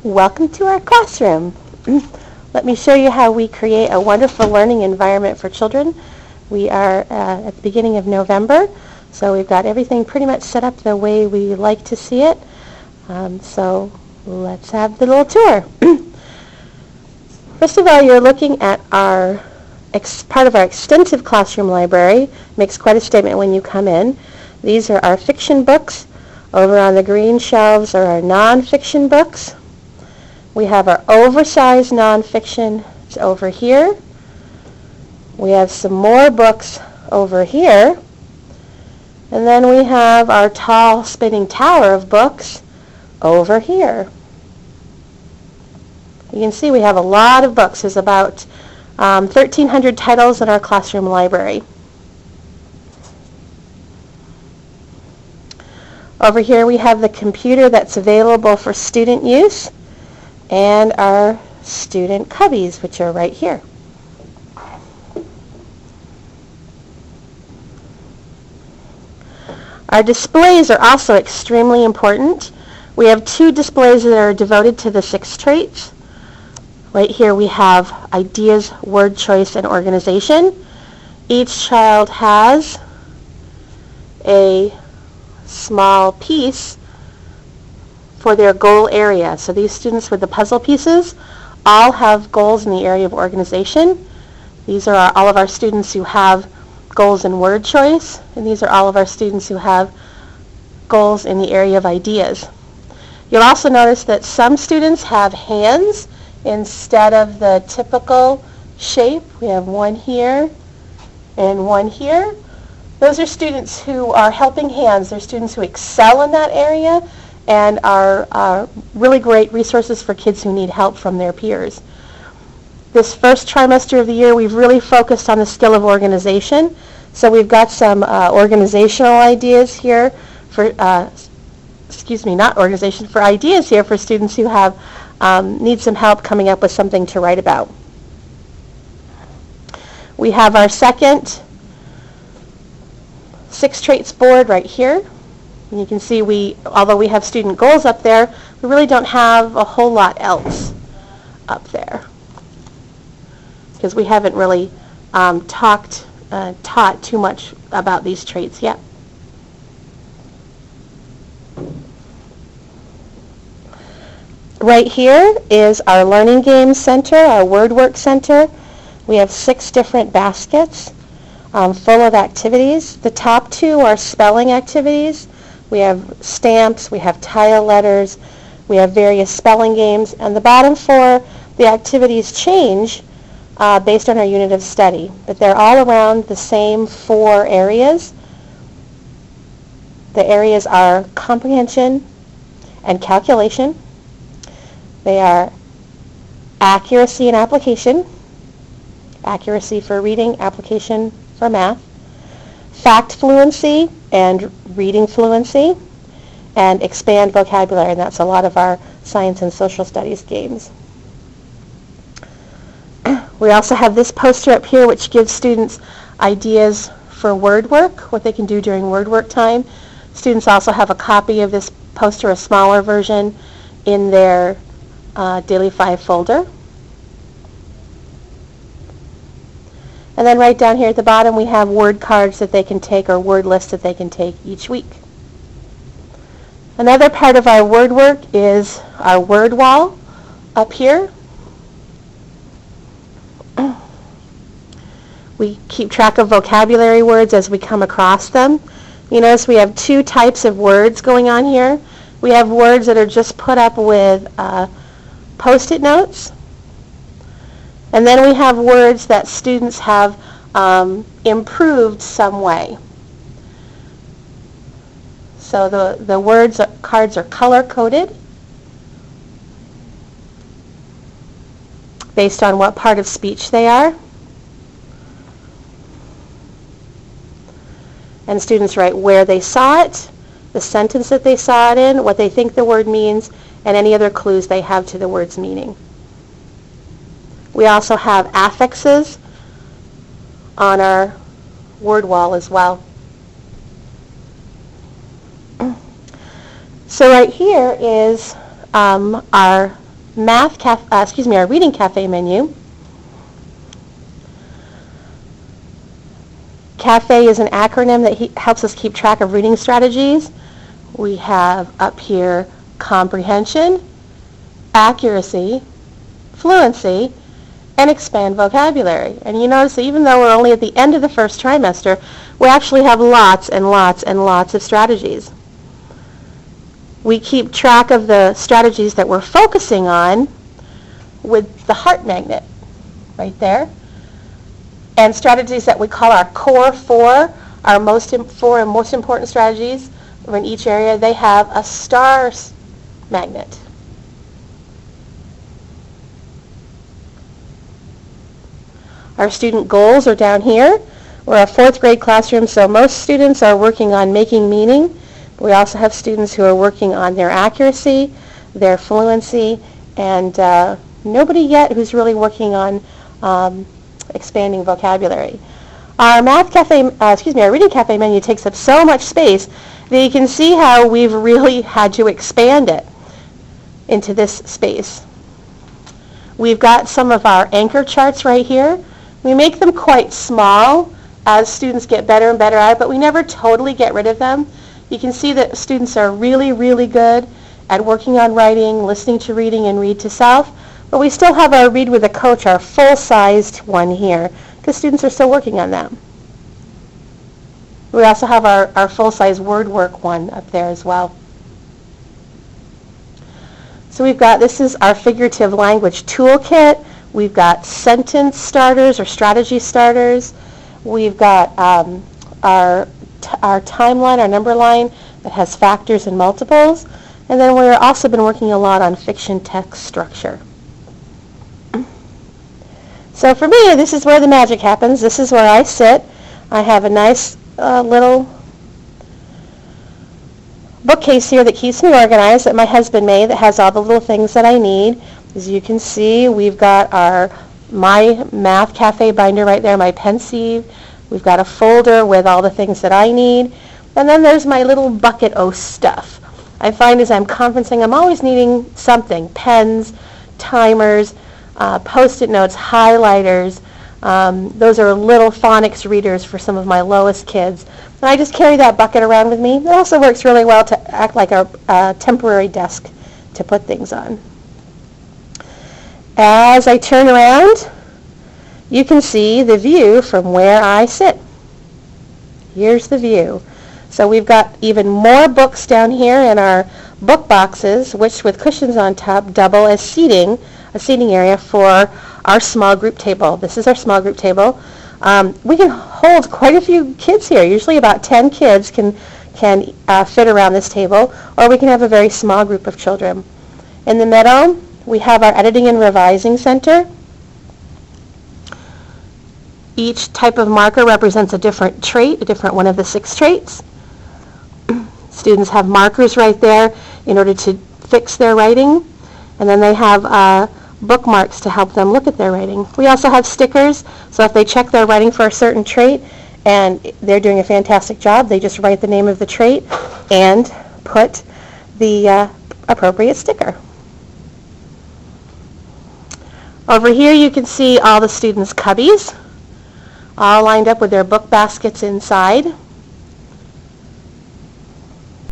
Welcome to our classroom. Let me show you how we create a wonderful learning environment for children. We are at the beginning of November, so we've got everything pretty much set up the way we like to see it. So let's have the little tour. First of all, you're looking at our part of our extensive classroom library. Makes quite a statement when you come in. These are our fiction books. Over on the green shelves are our nonfiction books. We have our oversized nonfiction. It's over here. We have some more books over here. And then we have our tall spinning tower of books over here. You can see we have a lot of books. There's about 1,300 titles in our classroom library. Over here we have the computer that's available for student use and our student cubbies, which are right here. Our displays are also extremely important. We have two displays that are devoted to the 6 traits. Right here we have ideas, word choice, and organization. Each child has a small piece for their goal area. So these students with the puzzle pieces all have goals in the area of organization. These are all of our students who have goals in word choice, and these are all of our students who have goals in the area of ideas. You'll also notice that some students have hands instead of the typical shape. We have one here and one here. Those are students who are helping hands. They're students who excel in that area and are really great resources for kids who need help from their peers. This first trimester of the year, we've really focused on the skill of organization. So we've got some organizational ideas here for, for ideas here for students who have need some help coming up with something to write about. We have our second 6 traits board right here. And you can see although we have student goals up there, we really don't have a whole lot else up there because we haven't really taught too much about these traits yet. Right here is our Learning Games Center, our Word Work Center. We have 6 different baskets full of activities. The top 2 are spelling activities. We have stamps, we have tile letters, we have various spelling games, and the bottom 4, the activities change based on our unit of study, but they're all around the same 4 areas. The areas are comprehension and calculation. They are accuracy and application, accuracy for reading, application for math, fact fluency and reading fluency, and expand vocabulary, and that's a lot of our science and social studies games. We also have this poster up here which gives students ideas for word work, what they can do during word work time. Students also have a copy of this poster, a smaller version, in their Daily 5 folder. And then right down here at the bottom we have word cards that they can take, or word lists that they can take each week. Another part of our word work is our word wall up here. We keep track of vocabulary words as we come across them. You notice we have 2 types of words going on here. We have words that are just put up with Post-it notes. And then we have words that students have improved some way. So the cards are color-coded based on what part of speech they are. And students write where they saw it, the sentence that they saw it in, what they think the word means, and any other clues they have to the word's meaning. We also have affixes on our word wall as well. So right here is our our Reading Cafe menu. CAFE is an acronym that helps us keep track of reading strategies. We have up here comprehension, accuracy, fluency, and expand vocabulary. And you notice that even though we're only at the end of the first trimester, we actually have lots and lots and lots of strategies. We keep track of the strategies that we're focusing on with the heart magnet right there. And strategies that we call our core four, our four and most important strategies in each area, they have a star magnet. Our student goals are down here. We're a fourth grade classroom, so most students are working on making meaning. We also have students who are working on their accuracy, their fluency, and nobody yet who's really working on expanding vocabulary. Our our Reading Cafe menu takes up so much space that you can see how we've really had to expand it into this space. We've got some of our anchor charts right here. We make them quite small as students get better and better at it, but we never totally get rid of them. You can see that students are really, really good at working on writing, listening to reading, and read to self. But we still have our Read with a Coach, our full-sized one here, because students are still working on that. We also have our full-size word work one up there as well. So this is our figurative language toolkit. We've got sentence starters or strategy starters. We've got our timeline, our number line that has factors and multiples. And then we've also been working a lot on fiction text structure. So for me, this is where the magic happens. This is where I sit. I have a nice little bookcase here that keeps me organized that my husband made that has all the little things that I need. As you can see, we've got my Math Cafe binder right there, my Pensieve. We've got a folder with all the things that I need. And then there's my little bucket of stuff. I find as I'm conferencing, I'm always needing something, pens, timers, Post-it notes, highlighters. Those are little phonics readers for some of my lowest kids. And I just carry that bucket around with me. It also works really well to act like a temporary desk to put things on. As I turn around, you can see the view from where I sit. Here's the view. So we've got even more books down here in our book boxes, which with cushions on top double as seating, a seating area for our small group table. This is our small group table. We can hold quite a few kids here. Usually about 10 kids can fit around this table, or we can have a very small group of children. In the middle, we have our editing and revising center. Each type of marker represents a different trait, a different one of the 6 traits. Students have markers right there in order to fix their writing, and then they have bookmarks to help them look at their writing. We also have stickers, so if they check their writing for a certain trait and they're doing a fantastic job, they just write the name of the trait and put the appropriate sticker. Over here you can see all the students' cubbies, all lined up with their book baskets inside.